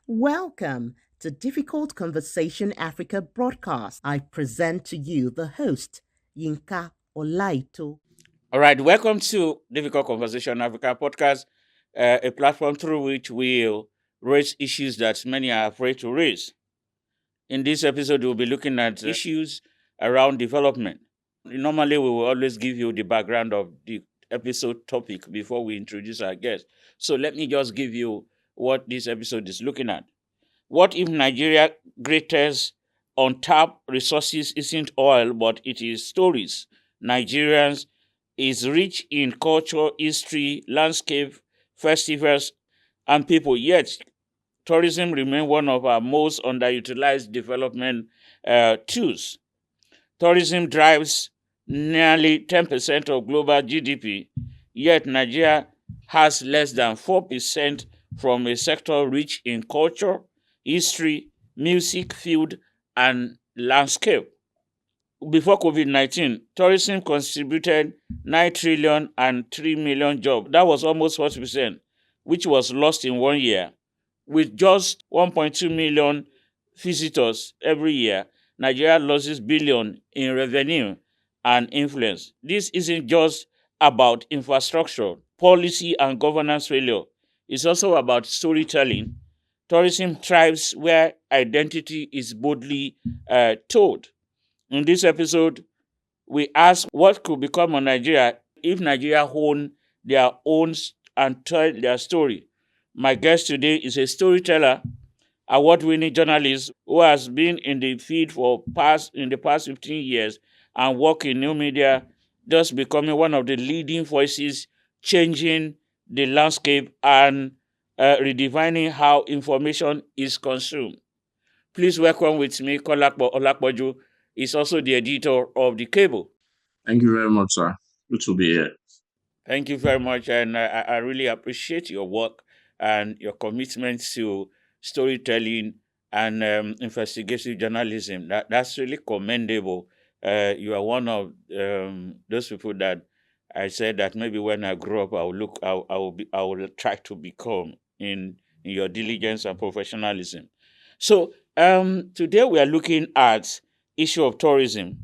Welcome to Difficult Conversation Africa broadcast. I present to you the host, Yinka Olaito. All right, welcome to Difficult Conversation Africa podcast, a platform through which we'll raise issues that many are afraid to raise. In this episode, we'll be looking at issues around development. Normally, we will always give you the background of the episode topic before we introduce our guest. So let me just give you what this episode is looking at. What if Nigeria's greatest untapped resources isn't oil, but it is stories? Nigerians is rich in culture, history, landscape, festivals, and people. Yet, tourism remains one of our most underutilized development tools. Tourism drives nearly 10% of global GDP, yet Nigeria has less than 4% from a sector rich in culture, history, music, field, and landscape. Before COVID-19, tourism contributed 9 trillion and 3 million jobs. That was almost 40%, which was lost in 1 year. With just 1.2 million visitors every year, Nigeria loses billion in revenue and influence. This isn't just about infrastructure, policy, and governance failure. It's also about storytelling. Tourism thrives where identity is boldly told. In this episode, we ask what could become of Nigeria if Nigeria own their own and tell their story. My guest today is a storyteller, award-winning journalist who has been in the field in the past 15 years and work in new media, thus becoming one of the leading voices changing the landscape and redefining how information is consumed. Please welcome with me Kolapo Olapoju. He's also the editor of The Cable. Thank you very much, sir. Good to be here. Thank you very much, and I really appreciate your work and your commitment to storytelling and investigative journalism. That's really commendable. You are one of those people that I said that maybe when I grow up, I will try to become in your diligence and professionalism. So today we are looking at issue of tourism,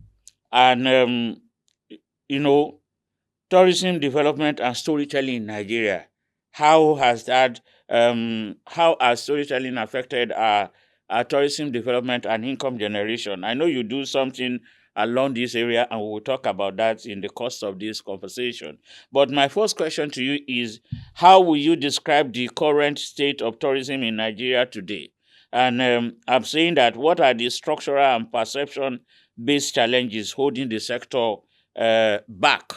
and tourism development and storytelling in Nigeria. How has storytelling affected our tourism development and income generation? I know you do something along this area, and we will talk about that in the course of this conversation. But my first question to you is, how will you describe the current state of tourism in Nigeria today? And I'm saying that what are the structural and perception-based challenges holding the sector back?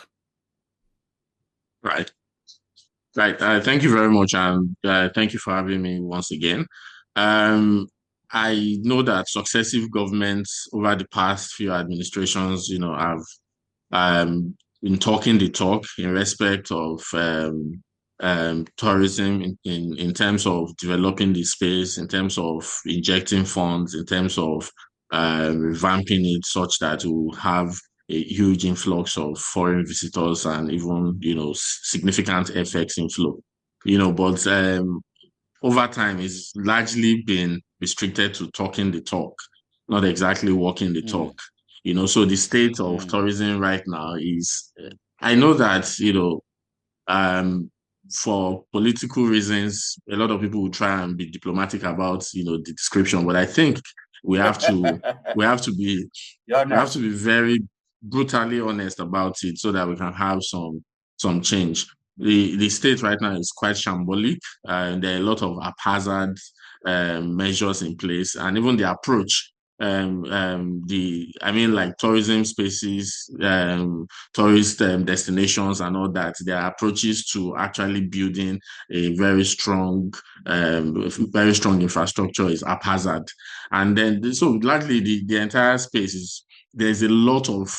Right. Thank you very much, and thank you for having me once again. I know that successive governments over the past few administrations, have been talking the talk in respect of tourism in terms of developing the space, in terms of injecting funds, in terms of revamping it such that we will have a huge influx of foreign visitors and even, significant FX inflow. But over time, it's largely been restricted to talking the talk, not exactly walking the talk. So the state of tourism right now is, I know that, for political reasons, a lot of people will try and be diplomatic about, the description, but I think we have to be very brutally honest about it so that we can have some change. The state right now is quite shambolic, and there are a lot of haphazard measures in place, and even the approach. Like tourism spaces, tourist destinations, and all that. Their approaches to actually building a very strong infrastructure is haphazard, and then so largely the entire space there's a lot of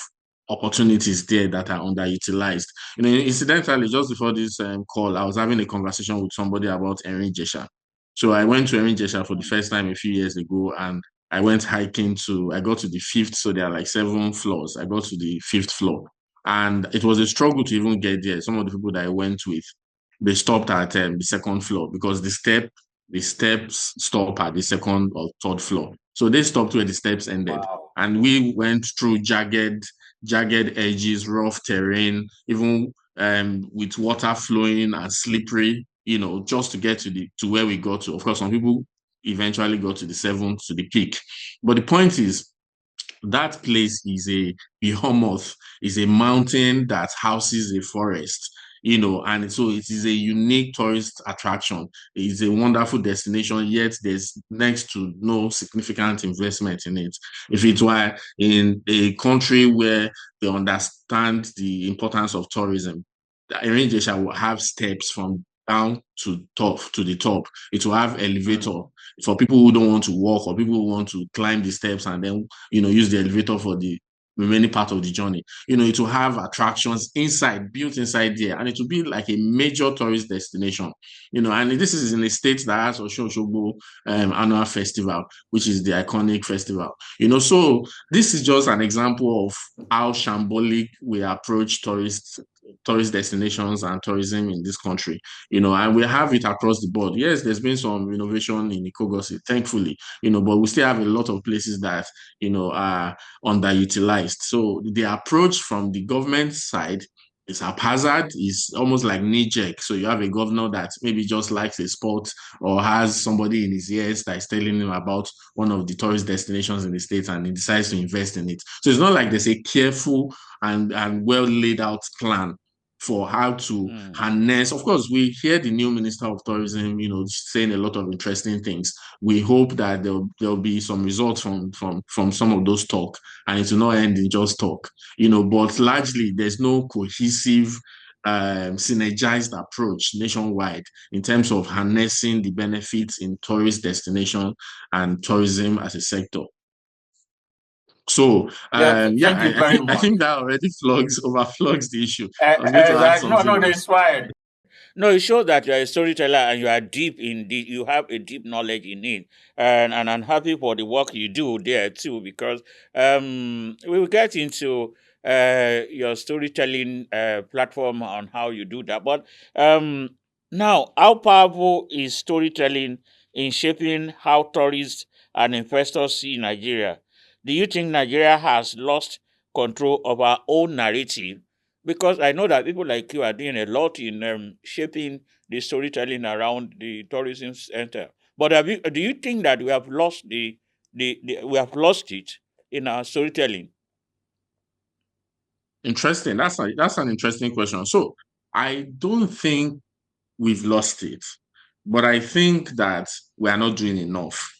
opportunities there that are underutilized. Incidentally, just before this call, I was having a conversation with somebody about Erin Jesha. So I went to Erin Jesha for the first time a few years ago, and I went hiking I got to the fifth, so there are like 7 floors. I got to the 5th floor. And it was a struggle to even get there. Some of the people that I went with, they stopped at the second floor because the steps stop at the second or third floor. So they stopped where the steps ended. Wow. And we went through jagged edges, rough terrain, even with water flowing and slippery, just to get to where we got to. Of course, some people eventually got to the seventh, to the peak. But the point is, that place is a behemoth, is a mountain that houses a forest, and so it is a unique tourist attraction. It's a wonderful destination, yet there's next to no significant investment in it. If it were in a country where they understand the importance of tourism, Erin will have steps from down to the top. It will have elevator for people who don't want to walk or people who want to climb the steps and then use the elevator for the remaining part of the journey. It will have attractions built inside there, and it will be like a major tourist destination. And this is in a state that has Osun-Osogbo annual festival, which is the iconic festival. So this is just an example of how shambolic we approach tourist destinations and tourism in this country, and we have it across the board. Yes, there's been some innovation in Ikogosi, thankfully, but we still have a lot of places that, are underutilized. So the approach from the government side is haphazard, is almost like knee-jerk. So you have a governor that maybe just likes a sport or has somebody in his ears that is telling him about one of the tourist destinations in the state, and he decides to invest in it. So it's not like there's a careful and well laid out plan for how to harness. Of course, we hear the new Minister of Tourism, saying a lot of interesting things. We hope that there'll be some results from some of those talk, and it will not end in just talk, but largely there's no cohesive synergized approach nationwide in terms of harnessing the benefits in tourist destination and tourism as a sector. So, Thank you very much. I think that already overflows the issue. I was going to add something. No, it's fine. No, it shows that you're a storyteller and you are deep in you have a deep knowledge in it. And I'm happy for the work you do there too, because we will get into your storytelling platform on how you do that. But now, how powerful is storytelling in shaping how tourists and investors see Nigeria? Do you think Nigeria has lost control of our own narrative? Because I know that people like you are doing a lot in shaping the storytelling around the tourism center. But do you think that we have lost we have lost it in our storytelling? Interesting. That's an interesting question. So I don't think we've lost it, but I think that we are not doing enough.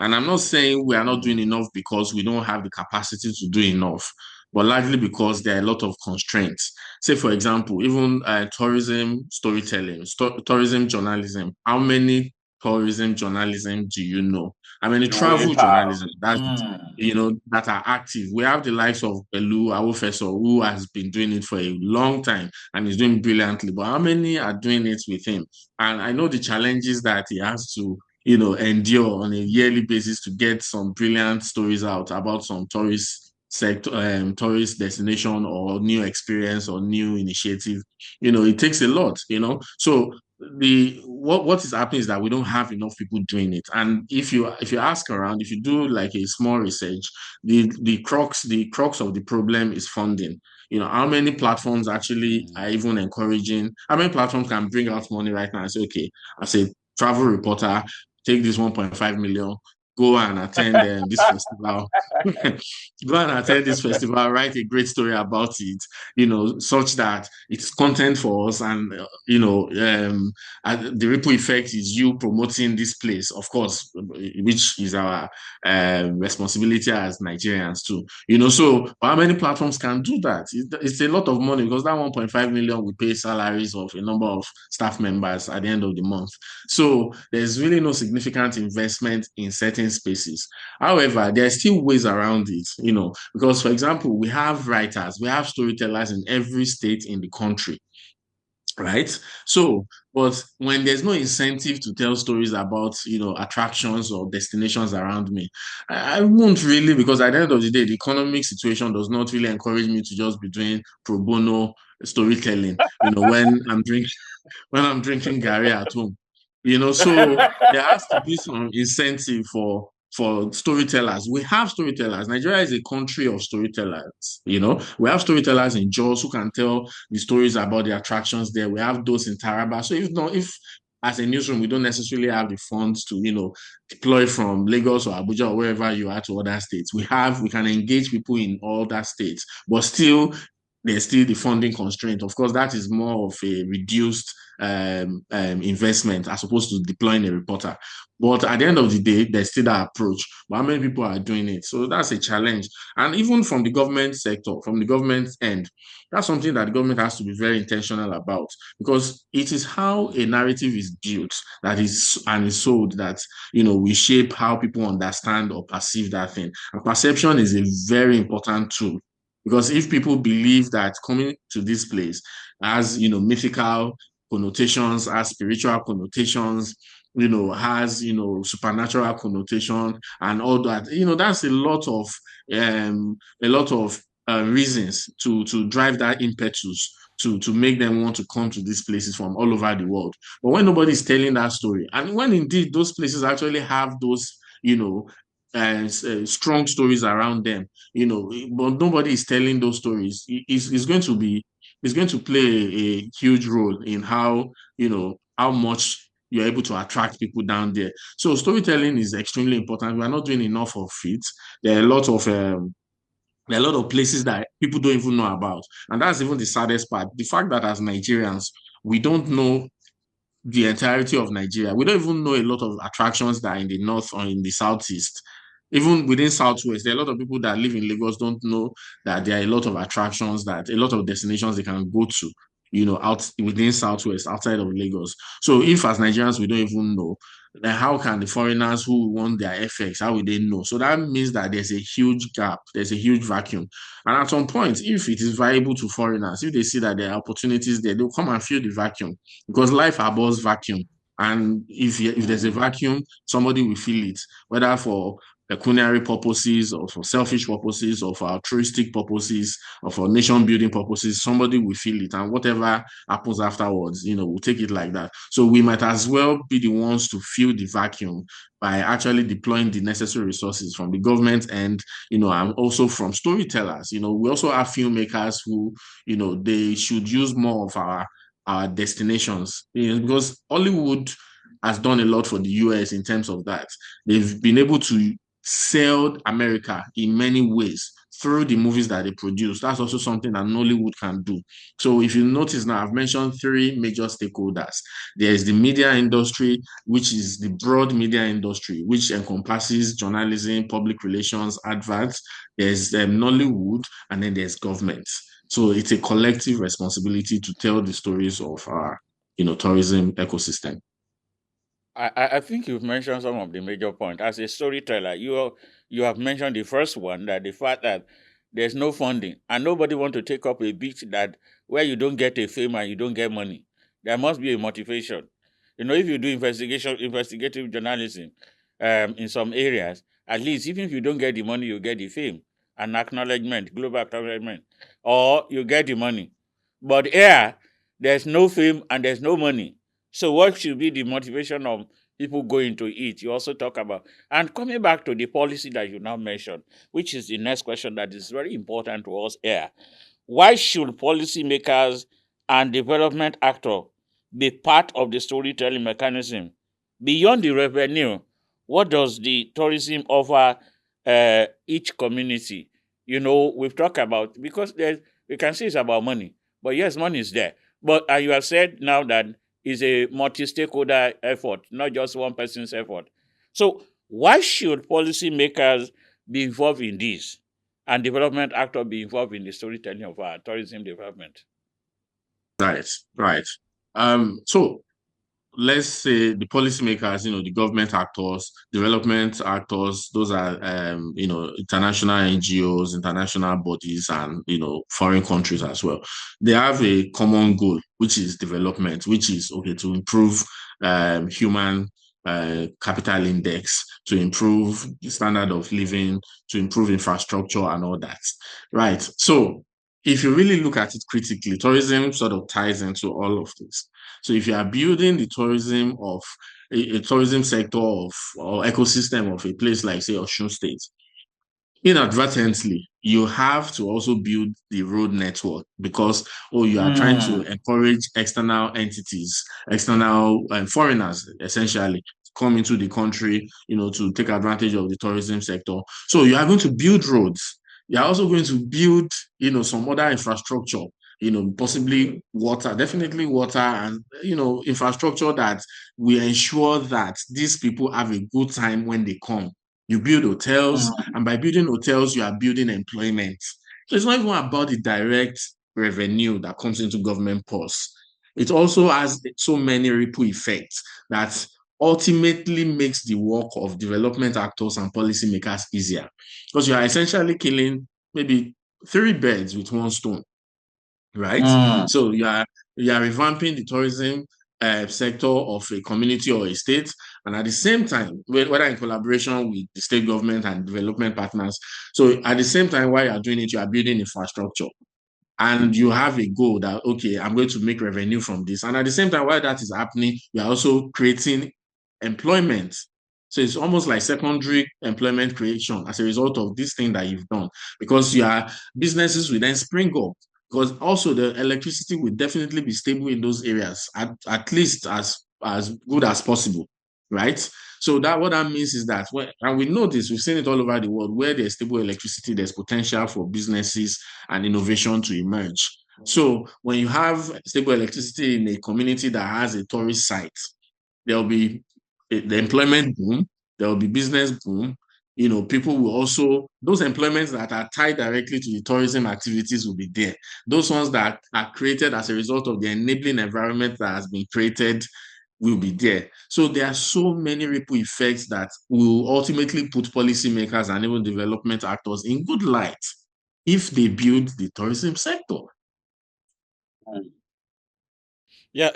And I'm not saying we are not doing enough because we don't have the capacity to do enough, but largely because there are a lot of constraints. Say, for example, even tourism storytelling, tourism journalism. How many tourism journalism do you know? How many travel journalism that are active? We have the likes of Belu Awofeso, who has been doing it for a long time and is doing brilliantly. But how many are doing it with him? And I know the challenges that he has to endure on a yearly basis to get some brilliant stories out about some tourist sector, tourist destination or new experience or new initiative. It takes a lot, So what is happening is that we don't have enough people doing it. And if you ask around, if you do like a small research, the crux of the problem is funding. How many platforms actually are even encouraging? How many platforms can bring out money right now and say, okay, as a travel reporter, take this 1.5 million, go and attend this festival. Go and attend this festival, write a great story about it, such that it's content for us. And, the ripple effect is you promoting this place, of course, which is our responsibility as Nigerians too. So how many platforms can do that? It's a lot of money, because that 1.5 million will pay salaries of a number of staff members at the end of the month. So there's really no significant investment in certain spaces. However, there are still ways around it, because, for example, we have writers, we have storytellers in every state in the country. right? So, but when there's no incentive to tell stories about, attractions or destinations around me, I won't really, because at the end of the day, the economic situation does not really encourage me to just be doing pro bono storytelling, when I'm drinking Gary at home. So there has to be some incentive for storytellers. We have storytellers. Nigeria is a country of storytellers. We have storytellers in Jos who can tell the stories about the attractions there. We have those in Taraba. So if as a newsroom we don't necessarily have the funds to deploy from Lagos or Abuja or wherever you are to other states, we can engage people in all that states, but still there's still the funding constraint. Of course, that is more of a reduced investment as opposed to deploying a reporter. But at the end of the day, there's still that approach. But how many people are doing it? So that's a challenge. And even from the government sector, from the government end, that's something that the government has to be very intentional about, because it is how a narrative is built that is sold that we shape how people understand or perceive that thing. And perception is a very important tool, because if people believe that coming to this place has mythical connotations, has spiritual connotations, has supernatural connotation and all that, that's a lot of reasons to drive that impetus to make them want to come to these places from all over the world. But when nobody's telling that story, and when indeed those places actually have those, strong stories around them, but nobody is telling those stories, it's going to play a huge role in how much you're able to attract people down there. So storytelling is extremely important. We are not doing enough of it. There are a lot of places that people don't even know about. And that's even the saddest part. The fact that as Nigerians, we don't know the entirety of Nigeria. We don't even know a lot of attractions that are in the north or in the southeast. Even within Southwest, there are a lot of people that live in Lagos don't know that there are a lot of attractions, that a lot of destinations they can go to, out within Southwest, outside of Lagos. So if as Nigerians we don't even know, then how can the foreigners who want their FX, how will they know? So that means that there's a huge gap, there's a huge vacuum. And at some point, if it is viable to foreigners, if they see that there are opportunities there, they'll come and fill the vacuum, because life abhors vacuum. And if there's a vacuum, somebody will fill it, whether for pecuniary purposes or for selfish purposes or for altruistic purposes or for nation building purposes. Somebody will fill it, and whatever happens afterwards, we'll take it like that. So we might as well be the ones to fill the vacuum by actually deploying the necessary resources from the government and and also from storytellers. We also have filmmakers who they should use more of our destinations, because Hollywood has done a lot for the US in terms of that. They've been able to sell America in many ways through the movies that they produce. That's also something that Nollywood can do. So if you notice now, I've mentioned three major stakeholders. There's the media industry, which is the broad media industry, which encompasses journalism, public relations, adverts. There's Nollywood, and then there's government. So it's a collective responsibility to tell the stories of our, tourism ecosystem. I think you've mentioned some of the major points. As a storyteller, you have mentioned the first one, that the fact that there's no funding and nobody want to take up a beat that where you don't get a fame and you don't get money. There must be a motivation. If you do investigative journalism in some areas, at least even if you don't get the money, you get the fame and acknowledgement, global acknowledgement, or you get the money. But here, there's no fame and there's no money. So what should be the motivation of people going to it? You also talk about, and coming back to the policy that you now mentioned, which is the next question that is very important to us here. Why should policymakers and development actors be part of the storytelling mechanism? Beyond the revenue, what does the tourism offer each community? We've talked about, because we can say it's about money, but yes, money is there. But you have said now that it's a multi-stakeholder effort, not just one person's effort. So why should policymakers be involved in this and development actors be involved in the storytelling of our tourism development? Right, right. So let's say the policymakers, the government actors, development actors, those are, international NGOs, international bodies, and, foreign countries as well. They have a common goal, which is development, which is, okay, to improve human capital index, to improve the standard of living, to improve infrastructure and all that. Right. So if you really look at it critically, tourism sort of ties into all of this. So if you are building the tourism of a tourism sector of or ecosystem of a place like, say, Osun State, inadvertently, you have to also build the road network because, you are trying to encourage external entities, external foreigners, essentially, to come into the country, to take advantage of the tourism sector. So you are going to build roads. You are also going to build, some other infrastructure, possibly water, definitely water, and, infrastructure that will ensure that these people have a good time when they come. You build hotels, and by building hotels, you are building employment. So it's not even about the direct revenue that comes into government purse. It also has so many ripple effects that ultimately makes the work of development actors and policymakers easier. Because you are essentially killing maybe 3 birds with one stone, right? So you are revamping the tourism sector of a community or a state, and at the same time, whether in collaboration with the state government and development partners. So at the same time, while you are doing it, you are building infrastructure, and you have a goal that, okay, I'm going to make revenue from this, and at the same time, while that is happening, you are also creating employment. So it's almost like secondary employment creation as a result of this thing that you've done, because your businesses will then spring up. Because also the electricity will definitely be stable in those areas, at least as good as possible, right? So that what that means is that and we know this, we've seen it all over the world, where there's stable electricity, there's potential for businesses and innovation to emerge. So when you have stable electricity in a community that has a tourist site, there'll be the employment boom, there will be business boom. People will also, those employments that are tied directly to the tourism activities will be there. Those ones that are created as a result of the enabling environment that has been created will be there. So there are so many ripple effects that will ultimately put policymakers and even development actors in good light if they build the tourism sector. Yeah,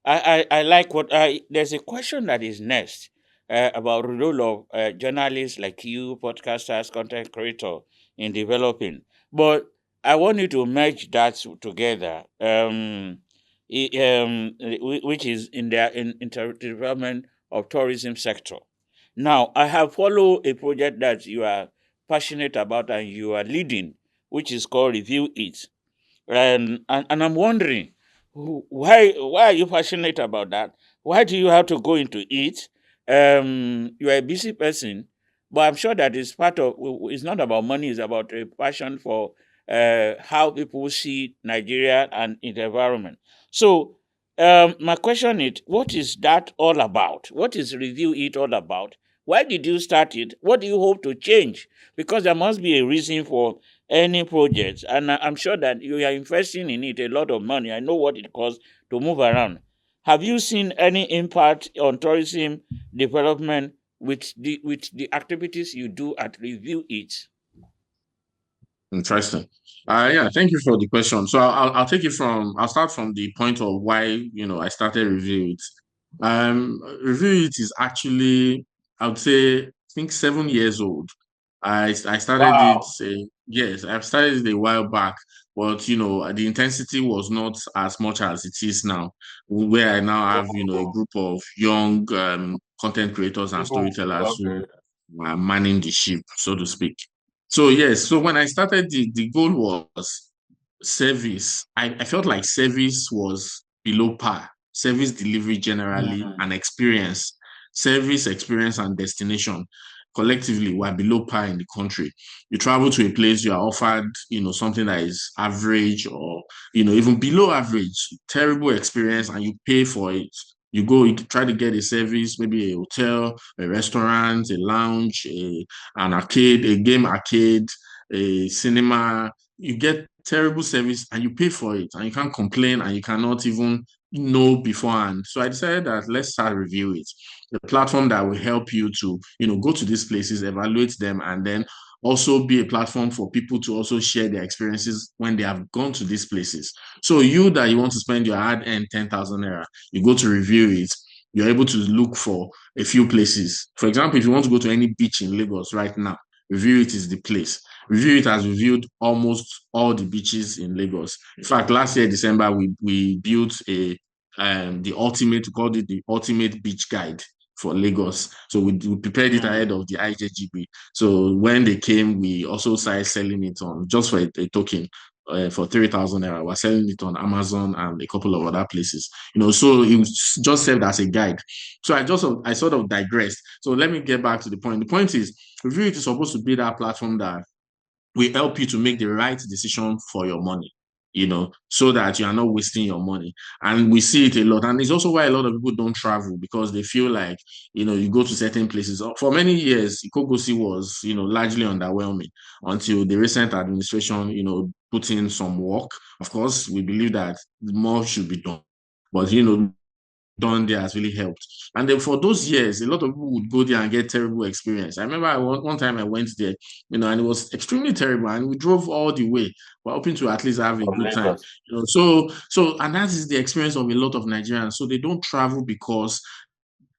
I like what I. There's a question that is next about the role of journalists like you, podcasters, content creator in developing. But I want you to merge that together, which is in the development of tourism sector. Now, I have followed a project that you are passionate about and you are leading, which is called Review It, and I'm wondering why are you passionate about that? Why do you have to go into it? You are a busy person, but I'm sure that it's part of. It's not about money. It's about a passion for how people see Nigeria and its environment. So, my question is, what is that all about? What is Review It all about? Why did you start it? What do you hope to change? Because there must be a reason for any project, and I'm sure that you are investing in it a lot of money. I know what it costs to move around. Have you seen any impact on tourism development with the activities you do at Review It? Interesting. Yeah, thank you for the question. So I'll take it from, I'll start from the point of why, I started Review It. Review It is actually, I would say, I think 7 years old. I started it, Wow. yes, I've started it a while back, but, the intensity was not as much as it is now, where I now have, a group of young content creators and People, storytellers who okay. are manning the ship, so to speak. So yes, so when I started, the goal was service. I felt like service was below par. Service delivery generally and experience, service experience and destination collectively were below par in the country. You travel to a place, you are offered, something that is average or, even below average, terrible experience, and you pay for it. You go, you try to get a service, maybe a hotel, a restaurant, a lounge, an arcade, a game arcade, a cinema. You get terrible service and you pay for it, and you can't complain, and you cannot even, know beforehand. So I decided that let's start ReviewIT, the platform that will help you to, go to these places, evaluate them, and then also be a platform for people to also share their experiences when they have gone to these places. So you that you want to spend your hard-earned 10,000 naira, you go to ReviewIT, you're able to look for a few places. For example, if you want to go to any beach in Lagos right now, ReviewIT is the place. ReviewIT has reviewed almost all the beaches in Lagos. In fact, last year, December, we built the ultimate, we called it the ultimate beach guide for Lagos. So we prepared it ahead of the IJGB. So when they came, we also started selling it on just for a token. For 3,000 naira, we're selling it on Amazon and a couple of other places. So it was just served as a guide. So I sort of digressed. So let me get back to the point. The point is, ReviewIT is supposed to be that platform that will help you to make the right decision for your money, so that you are not wasting your money. And we see it a lot. And it's also why a lot of people don't travel, because they feel like, you go to certain places. For many years, Ikogosi was, largely underwhelming until the recent administration, put in some work. Of course, we believe that more should be done. But, done there has really helped. And then for those years, a lot of people would go there and get terrible experience. I remember one time I went there, and it was extremely terrible. And we drove all the way. We're hoping to at least have a good time. And that is the experience of a lot of Nigerians. So they don't travel because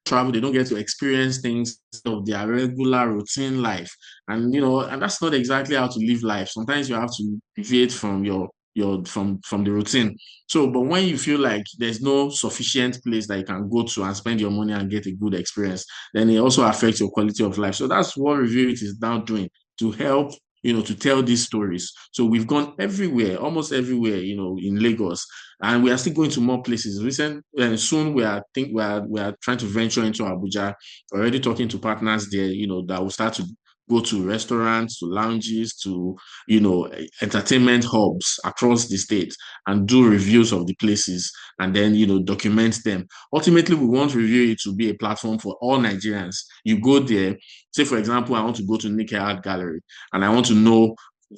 they don't get to experience things of their regular routine life. And and that's not exactly how to live life. Sometimes you have to deviate from from the routine. So, but when you feel like there's no sufficient place that you can go to and spend your money and get a good experience, then it also affects your quality of life. So that's what ReviewIT is now doing, to help, to tell these stories. So we've gone everywhere, almost everywhere, in Lagos, and we are still going to more places. Soon we are trying to venture into Abuja. Already talking to partners there, that will start to go to restaurants, to lounges, to entertainment hubs across the state and do reviews of the places, and then document them. Ultimately, we want ReviewIT to be a platform for all Nigerians. You go there, say for example, I want to go to Nikkei Art Gallery and I want to know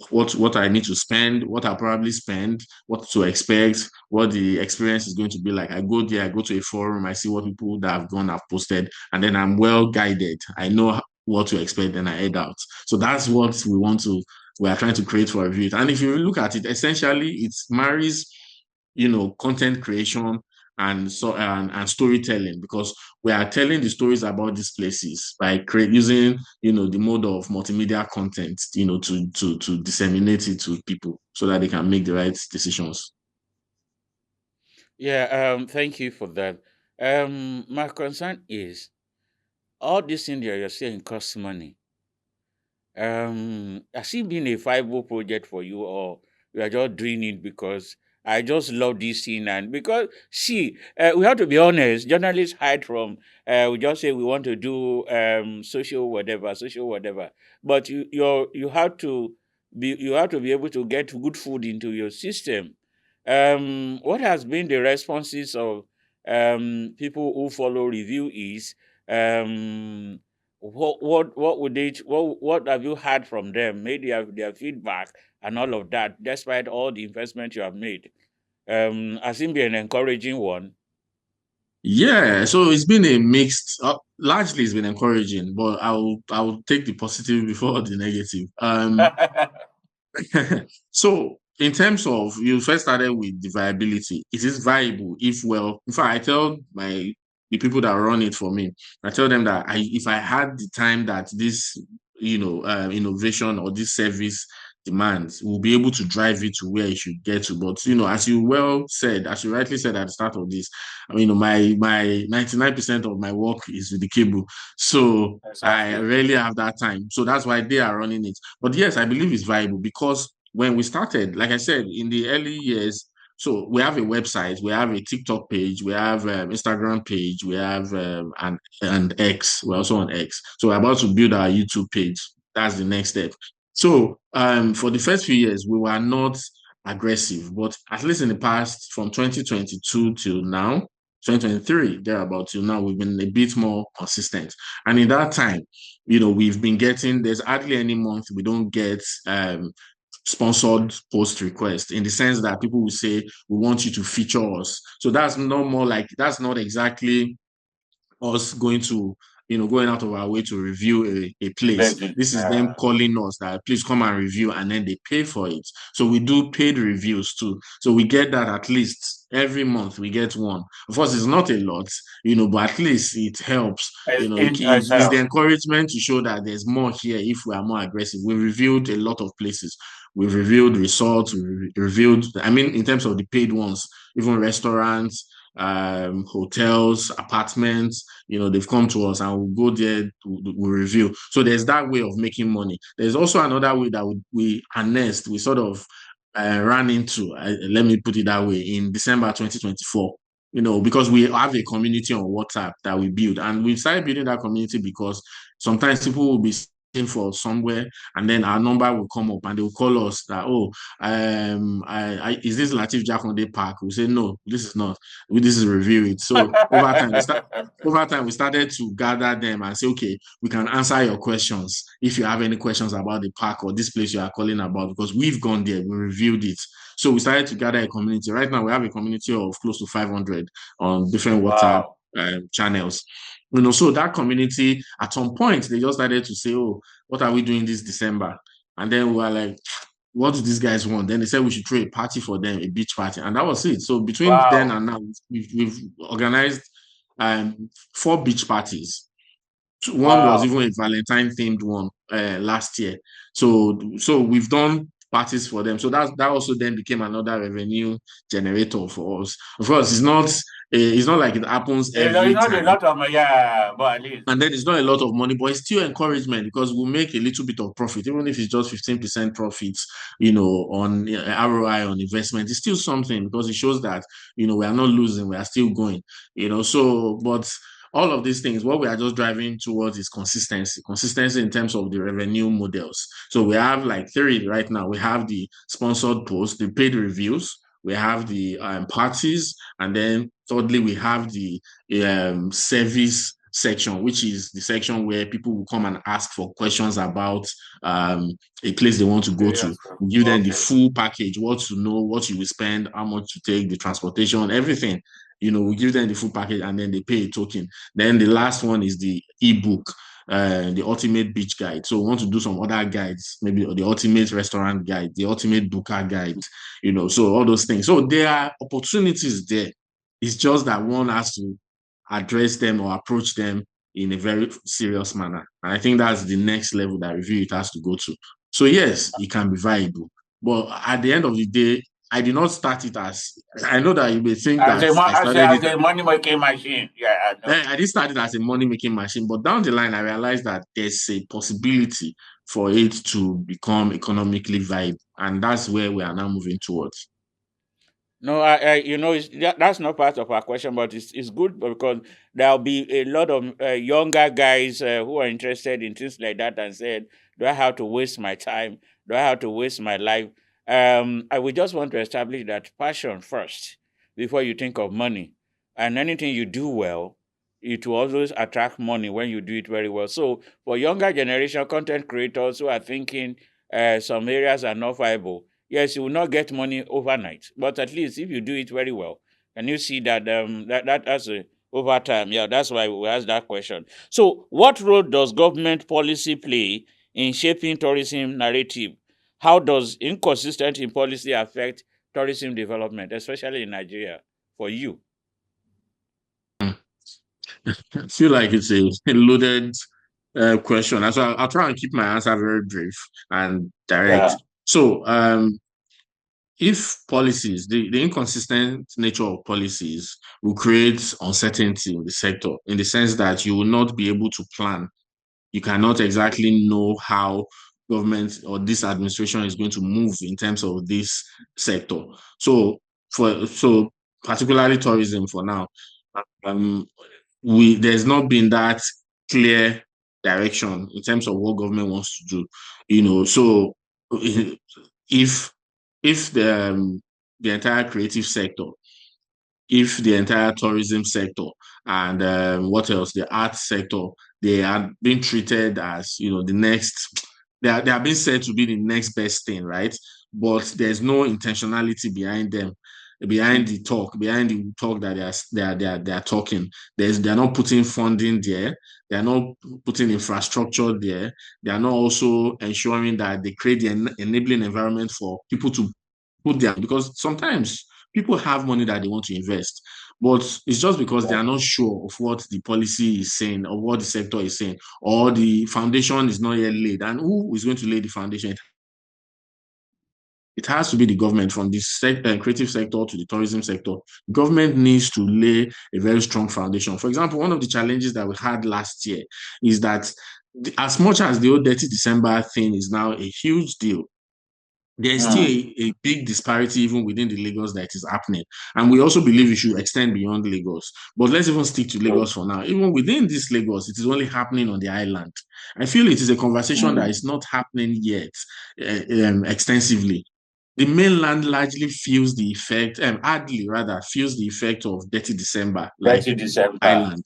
what I need to spend, what I'll probably spend, what to expect, what the experience is going to be like. I go there, I go to a forum, I see what people that have gone have posted, and then I'm well guided. I know what to expect, and I head out. So that's what we are trying to create for ReviewIT. And if you look at it, essentially it marries, content creation and storytelling, because we are telling the stories about these places by using the mode of multimedia content, to disseminate it to people so that they can make the right decisions. Yeah, thank you for that. My concern is all this thing that you're saying costs money. Has it been a viable project for you, or you are just doing it because I just love this thing? And because, see, we have to be honest, journalists hide from, we just say we want to do social whatever. But you have to be able to get good food into your system. What has been the responses of people who follow review is what would they what have you heard from them, maybe their feedback and all of that, despite all the investment you have made? Has it been an encouraging one? Yeah, so it's been a mixed. Largely, it's been encouraging, but I'll take the positive before the negative. So in terms of, you first started with the viability. It is viable if well. In fact, I tell the people that run it for me, I tell them that if I had the time that this innovation or this service demands, we'll be able to drive it to where it should get to. But as you rightly said at the start of this, I mean, my 99% of my work is with the cable, so I Exactly. rarely have that time. So that's why they are running it. But yes, I believe it's viable, because when we started, like I said, in the early years, so we have a website, we have a TikTok page, we have Instagram page, we have and X. We're also on X. So we're about to build our YouTube page. That's the next step. So for the first few years, we were not aggressive, but at least in the past, from 2022 till now, 2023, thereabout till now, we've been a bit more consistent. And in that time, we've been getting, there's hardly any month we don't get sponsored post request, in the sense that people will say, we want you to feature us. So that's not exactly us going out of our way to review a place. This is them calling us that please come and review, and then they pay for it. So we do paid reviews too. So we get that at least every month. We get one. Of course, it's not a lot, but at least it helps. It's the encouragement to show that there's more here if we are more aggressive. We reviewed a lot of places. We've reviewed resorts. We reviewed, in terms of the paid ones, even restaurants, hotels, apartments, they've come to us and we'll go there, we'll review. So there's that way of making money. There's also another way that we harnessed, we sort of ran into, let me put it that way, in December 2024, because we have a community on WhatsApp that we build. And we started building that community because sometimes people will be for somewhere, and then our number will come up and they will call us that, is this Latif Jakonde Park? We say, no, this is not. This is ReviewIT. So over time, we started to gather them and say, okay, we can answer your questions if you have any questions about the park or this place you are calling about, because we've gone there, we reviewed it. So we started to gather a community. Right now, we have a community of close to 500 on different WhatsApp channels. So that community, at some point, they just started to say, oh, what are we doing this December? And then we were like, what do these guys want? Then they said we should throw a party for them, a beach party. And that was it. So between then and now, we've organized 4 beach parties. One was even a Valentine themed one last year. So we've done parties for them. So that also then became another revenue generator for us. Of course, it's not like it happens every It's not time. a lot of but at least. And then it's not a lot of money, but it's still encouragement, because we'll make a little bit of profit, even if it's just 15% profits, on ROI on investment. It's still something, because it shows that, we are not losing, we are still going, but all of these things, what we are just driving towards is consistency in terms of the revenue models. So we have like 3 right now. We have the sponsored posts, the paid reviews, we have the parties, and then thirdly, we have the service section, which is the section where people will come and ask for questions about a place they want to go to. We give them the full package, what to know, what you will spend, how much to take, the transportation, everything. We give them the full package, and then they pay a token. Then the last one is the ebook, the ultimate beach guide. So we want to do some other guides, maybe the ultimate restaurant guide, the ultimate booker guide, so all those things. So there are opportunities there. It's just that one has to address them or approach them in a very serious manner. And I think that's the next level that ReviewIT has to go to. So yes, it can be viable. But at the end of the day, I did not start it as, I know that you may think that I started as a money-making machine. Yeah, I didn't start it as a money-making machine, but down the line, I realized that there's a possibility for it to become economically viable. And that's where we are now moving towards. No, that's not part of our question, but it's good because there'll be a lot of younger guys who are interested in things like that and said, do I have to waste my time? Do I have to waste my life? I would just want to establish that passion first before you think of money. And anything you do well, it will always attract money when you do it very well. So for younger generation content creators who are thinking some areas are not viable, yes, you will not get money overnight, but at least if you do it very well, and you see that that's over time. Yeah, that's why we asked that question. So, what role does government policy play in shaping tourism narrative? How does inconsistent in policy affect tourism development, especially in Nigeria, for you? I feel like it's a loaded question. So I'll try and keep my answer very brief and direct. Yeah. So, if policies, the inconsistent nature of policies will create uncertainty in the sector, in the sense that you will not be able to plan. You cannot exactly know how government or this administration is going to move in terms of this sector. So particularly tourism for now, there's not been that clear direction in terms of what government wants to do. So if the entire creative sector, if the entire tourism sector, and what else, the art sector, they are being treated as the next, they are being said to be the next best thing, right? but there's no intentionality behind them, behind the talk that they are talking. They're not putting funding there. They're not putting infrastructure there. They are not also ensuring that they create the enabling environment for people to put there, because sometimes people have money that they want to invest, but it's just because they are not sure of what the policy is saying or what the sector is saying, or the foundation is not yet laid. And who is going to lay the foundation? It has to be the government, from the creative sector to the tourism sector. Government needs to lay a very strong foundation. For example, one of the challenges that we had last year is that as much as the old Dirty December thing is now a huge deal, there's still a big disparity even within the Lagos that is happening. And we also believe it should extend beyond Lagos. But let's even stick to Lagos for now. Even within this Lagos, it is only happening on the island. I feel it is a conversation that is not happening yet extensively. The mainland largely feels the effect, hardly rather feels the effect of Dirty December, like island.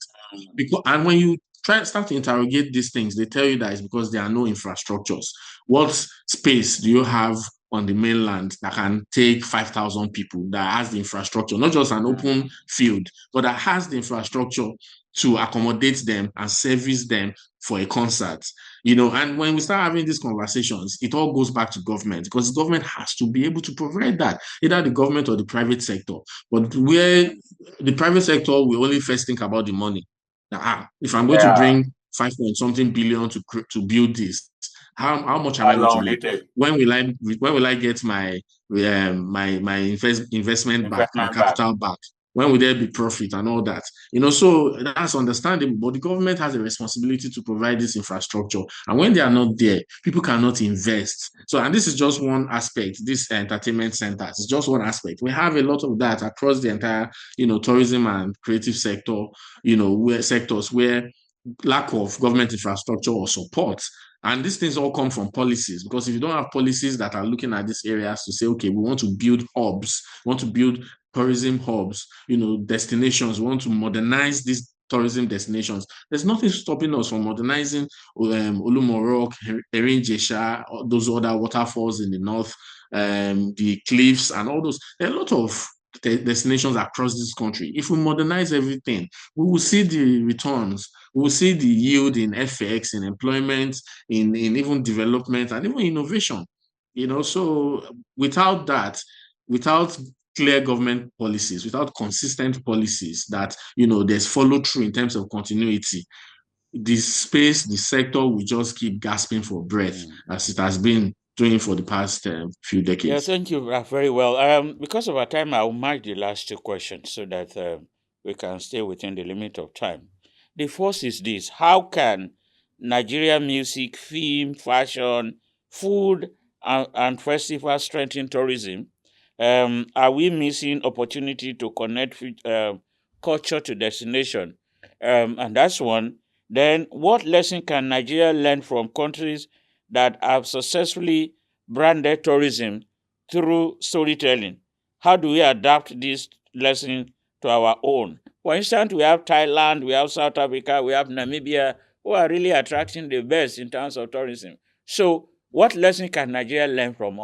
And when you start to interrogate these things, they tell you that it's because there are no infrastructures. What space do you have on the mainland that can take 5,000 people, that has the infrastructure, not just an open field, but that has the infrastructure to accommodate them and service them for a concert? And when we start having these conversations, it all goes back to government, because the government has to be able to provide that, either the government or the private sector. But where the private sector will only first think about the money. If I'm going to bring 5 point something billion to build this, how much am I going to make? When will I get my investment back, my capital back? When will there be profit and all that? So that's understandable. But the government has a responsibility to provide this infrastructure, and when they are not there, people cannot invest. And this is just one aspect. This entertainment centers is just one aspect. We have a lot of that across the entire, tourism and creative sector. Sectors where lack of government infrastructure or support. And these things all come from policies, because if you don't have policies that are looking at these areas to say, okay, we want to build hubs, we want to build tourism hubs, destinations, we want to modernize these tourism destinations. There's nothing stopping us from modernizing Olumorok, Erin-Jesha, those other waterfalls in the north, the cliffs and all those. There are a lot of destinations across this country. If we modernize everything, we will see the returns. We will see the yield in FX, in employment, in even development, and even innovation. So without that, without clear government policies, without consistent policies that, there's follow through in terms of continuity, the sector will just keep gasping for breath, as it has been doing for the past few decades. Yeah, thank you very well. Because of our time, I'll mark the last two questions so that we can stay within the limit of time. The first is this: how can Nigerian music, film, fashion, food, and festivals strengthen tourism? Are we missing opportunity to connect culture to destination? And that's one. Then, what lesson can Nigeria learn from countries that have successfully branded tourism through storytelling? How do we adapt this lesson to our own? For instance, we have Thailand, we have South Africa, we have Namibia, who are really attracting the best in terms of tourism. So, what lesson can Nigeria learn from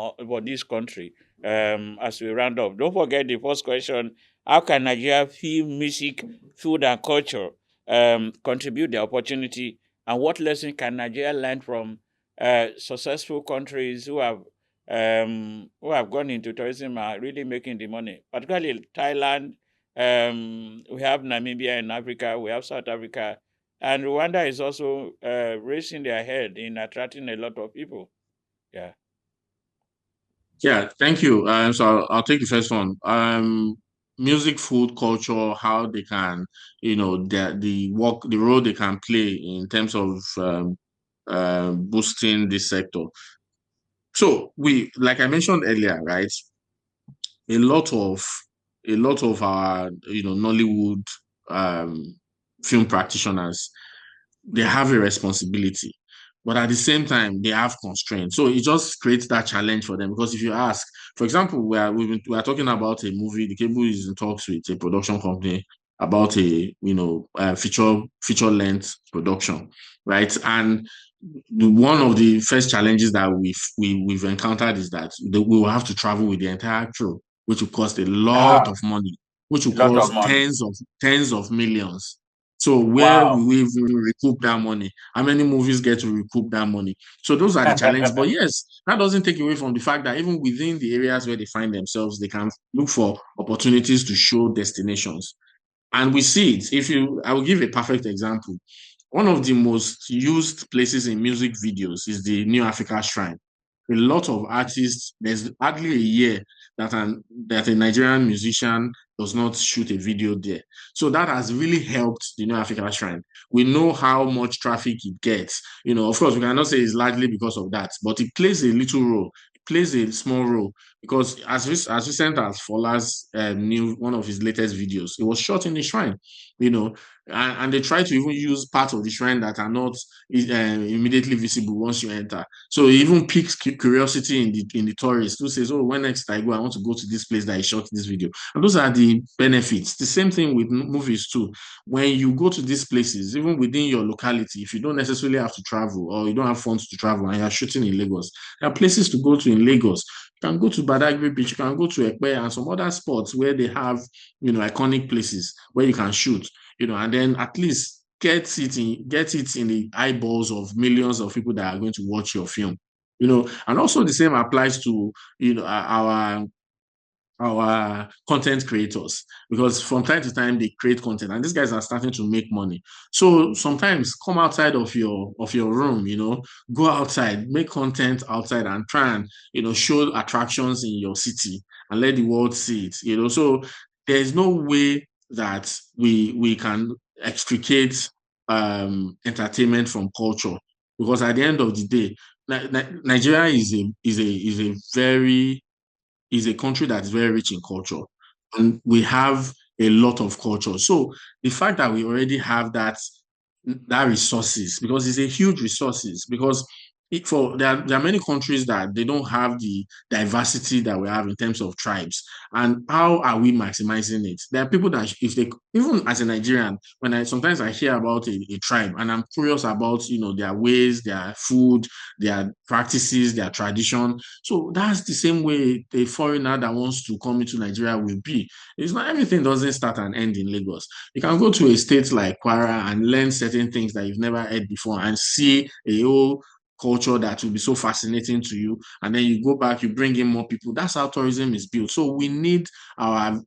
this country as we round up? Don't forget the first question: how can Nigeria film, music, food, and culture contribute the opportunity? And what lesson can Nigeria learn from successful countries who have gone into tourism and are really making the money? Particularly Thailand, we have Namibia in Africa, we have South Africa, and Rwanda is also raising their head in attracting a lot of people. Yeah. Yeah, thank you. So I'll take the first one. Music, food, culture, how they can, the role they can play in terms of boosting this sector. So like I mentioned earlier, right? A lot of our, Nollywood film practitioners, they have a responsibility, but at the same time, they have constraints. So it just creates that challenge for them. Because if you ask, for example, we are talking about a movie. The Cable is in talks with a production company about a feature length production, right? And one of the first challenges that we've encountered is that we will have to travel with the entire crew, which will cost a lot Ah, of money, which will a lot of cost money. tens of millions. So where Wow. will we even recoup that money? How many movies get to recoup that money? So those are the challenges. But yes, that doesn't take away from the fact that even within the areas where they find themselves, they can look for opportunities to show destinations. And we see it. I will give a perfect example. One of the most used places in music videos is the New Africa Shrine. A lot of artists, there's hardly a year that a Nigerian musician does not shoot a video there. So that has really helped the New Africa Shrine. We know how much traffic it gets. Of course, we cannot say it's largely because of that, but it plays a little role. It plays a small role because as recent as Fola's new one of his latest videos, it was shot in the shrine. You know, and they try to even use parts of the shrine that are not immediately visible once you enter. So it even piques curiosity in the tourist who says, "Oh, when next I go, I want to go to this place that I shot this video." And those are the benefits. The same thing with movies too. When you go to these places, even within your locality, if you don't necessarily have to travel or you don't have funds to travel and you're shooting in Lagos, there are places to go to in Lagos. You can go to Badagry Beach, you can go to Ekpe and some other spots where they have, iconic places where you can shoot, and then at least get it in the eyeballs of millions of people that are going to watch your film. And also the same applies to, our content creators, because from time to time they create content and these guys are starting to make money. So sometimes come outside of your room, go outside, make content outside and try and show attractions in your city and let the world see it. So there's no way that we can extricate entertainment from culture, because at the end of the day, Nigeria is a country that's very rich in culture, and we have a lot of culture. So the fact that we already have that resources, because it's a huge resources, because there are many countries that they don't have the diversity that we have in terms of tribes. And how are we maximizing it? There are people that, if they, even as a Nigerian, when I sometimes I hear about a tribe and I'm curious about their ways, their food, their practices, their tradition. So that's the same way a foreigner that wants to come into Nigeria will be. It's not, everything doesn't start and end in Lagos. You can go to a state like Kwara and learn certain things that you've never heard before and see a whole culture that will be so fascinating to you. And then you go back, you bring in more people. That's how tourism is built. So we need our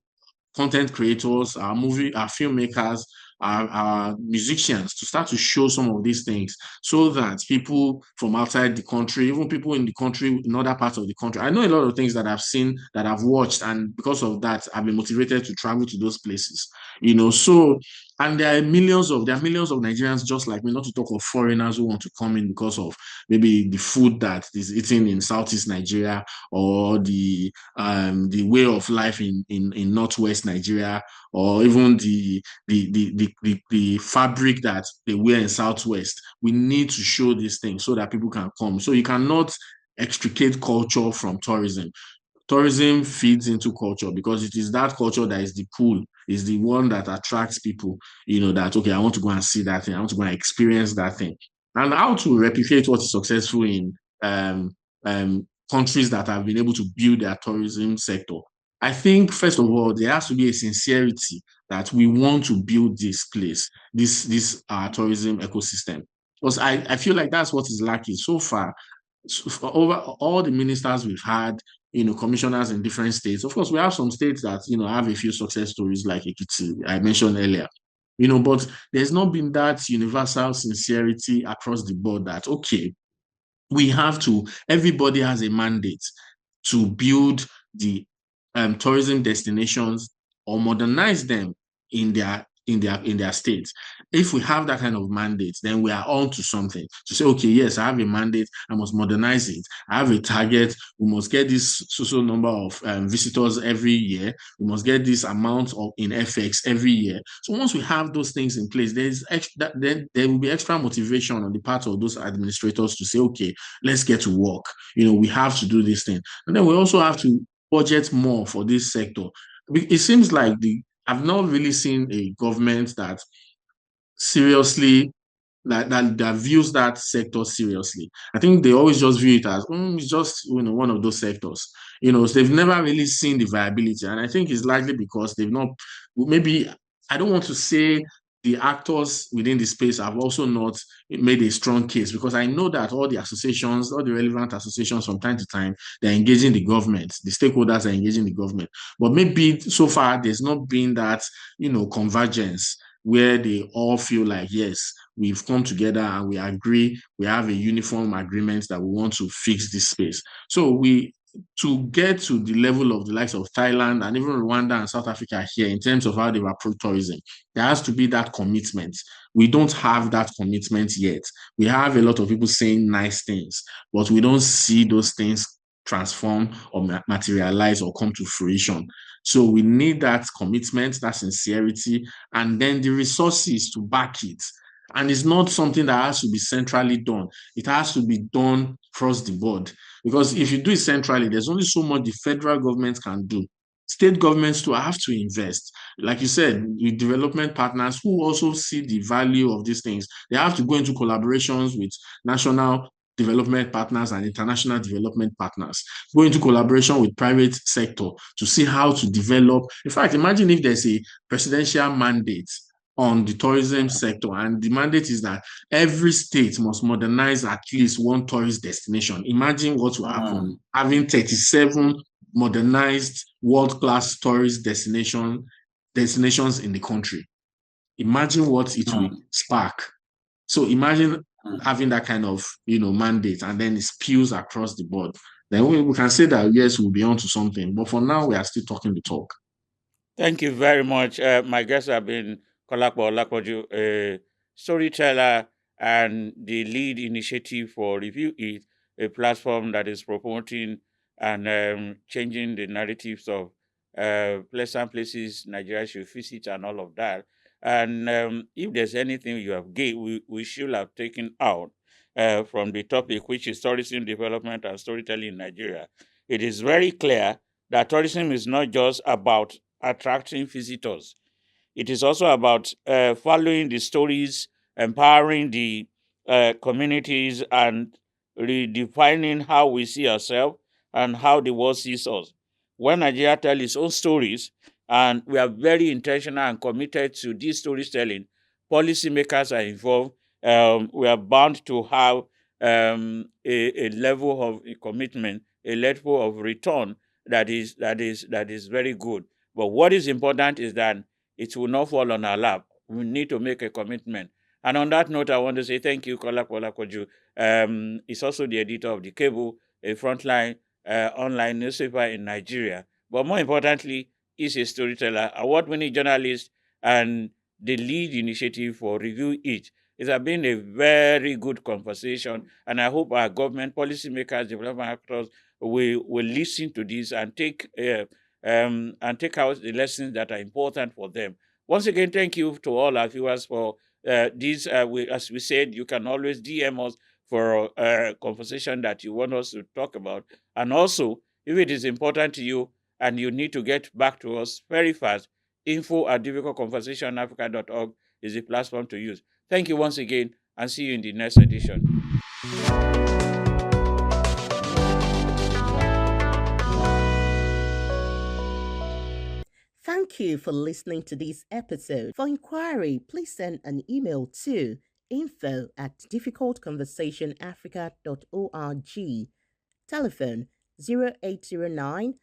content creators, our filmmakers, our musicians to start to show some of these things so that people from outside the country, even people in the country, in other parts of the country, I know a lot of things that I've seen, that I've watched, and because of that, I've been motivated to travel to those places. So, and there are millions of Nigerians just like me, not to talk of foreigners who want to come in because of maybe the food that is eaten in Southeast Nigeria, or the way of life in Northwest Nigeria, or even the fabric that they wear in Southwest. We need to show these things so that people can come. So you cannot extricate culture from tourism. Tourism feeds into culture because it is that culture that is the pull, is the one that attracts people, that, okay, I want to go and see that thing, I want to go and experience that thing. And how to replicate what is successful in countries that have been able to build their tourism sector. I think, first of all, there has to be a sincerity that we want to build this place, this tourism ecosystem. Because I feel like that's what is lacking so far. So for over all the ministers we've had, commissioners in different states. Of course, we have some states that, have a few success stories like Ekiti, I mentioned earlier. But there's not been that universal sincerity across the board that, okay, everybody has a mandate to build the tourism destinations or modernize them in their states. If we have that kind of mandate, then we are on to something to say, okay, yes, I have a mandate, I must modernize it. I have a target, we must get this social number of visitors every year, we must get this amount in FX every year. So once we have those things in place, then there will be extra motivation on the part of those administrators to say, okay, let's get to work. We have to do this thing. And then we also have to budget more for this sector. It seems like I've not really seen a government that seriously that views that sector seriously. I think they always just view it as it's just one of those sectors. So they've never really seen the viability, and I think it's likely because they've not. Maybe I don't want to say the actors within the space have also not made a strong case, because I know that all the associations, all the relevant associations, from time to time, they're engaging the government. The stakeholders are engaging the government, but maybe so far there's not been that convergence where they all feel like, yes, we've come together and we agree, we have a uniform agreement that we want to fix this space. So to get to the level of the likes of Thailand and even Rwanda and South Africa here in terms of how they've approached tourism, there has to be that commitment. We don't have that commitment yet. We have a lot of people saying nice things, but we don't see those things transform or materialize or come to fruition. So we need that commitment, that sincerity, and then the resources to back it. And it's not something that has to be centrally done. It has to be done across the board. Because if you do it centrally, there's only so much the federal government can do. State governments too have to invest. Like you said, with development partners who also see the value of these things, they have to go into collaborations with national development partners and international development partners, go into collaboration with private sector to see how to develop. In fact, imagine if there's a presidential mandate on the tourism sector, and the mandate is that every state must modernize at least one tourist destination. Imagine what will happen having 37 modernized world-class tourist destinations in the country. Imagine what it will spark. So imagine having that kind of mandate, and then it spills across the board. Then we can say that yes, we'll be on to something. But for now, we are still talking the talk. Thank you very much. My guests have been Kolapo Olapoju, a storyteller and the lead initiative for ReviewIT, a platform that is promoting and changing the narratives of pleasant places Nigeria should visit and all of that. And if there's anything you have we should have taken out from the topic, which is tourism development and storytelling in Nigeria, it is very clear that tourism is not just about attracting visitors. It is also about following the stories, empowering the communities, and redefining how we see ourselves and how the world sees us. When Nigeria tells its own stories, and we are very intentional and committed to this storytelling, policymakers are involved. We are bound to have a level of commitment, a level of return that is very good. But what is important is that it will not fall on our lap. We need to make a commitment. And on that note, I want to say thank you, Kolapo Olapoju. He's also the editor of The Cable, a frontline online newspaper in Nigeria. But more importantly, he's a storyteller, award-winning journalist, and the lead initiative for ReviewIT. It has been a very good conversation, and I hope our government, policymakers, development actors will listen to this and take out the lessons that are important for them. Once again, thank you to all our viewers for this. As we said, you can always DM us for a conversation that you want us to talk about. And also, if it is important to you and you need to get back to us very fast, info@difficultconversationafrica.org is the platform to use. Thank you once again, and see you in the next edition. Thank you for listening to this episode. For inquiry, please send an email to info@difficultconversationafrica.org. Telephone 0809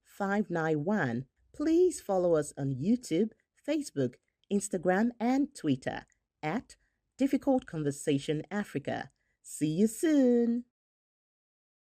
591. Please follow us on YouTube, Facebook, Instagram, and Twitter at Difficult Conversation Africa. See you soon.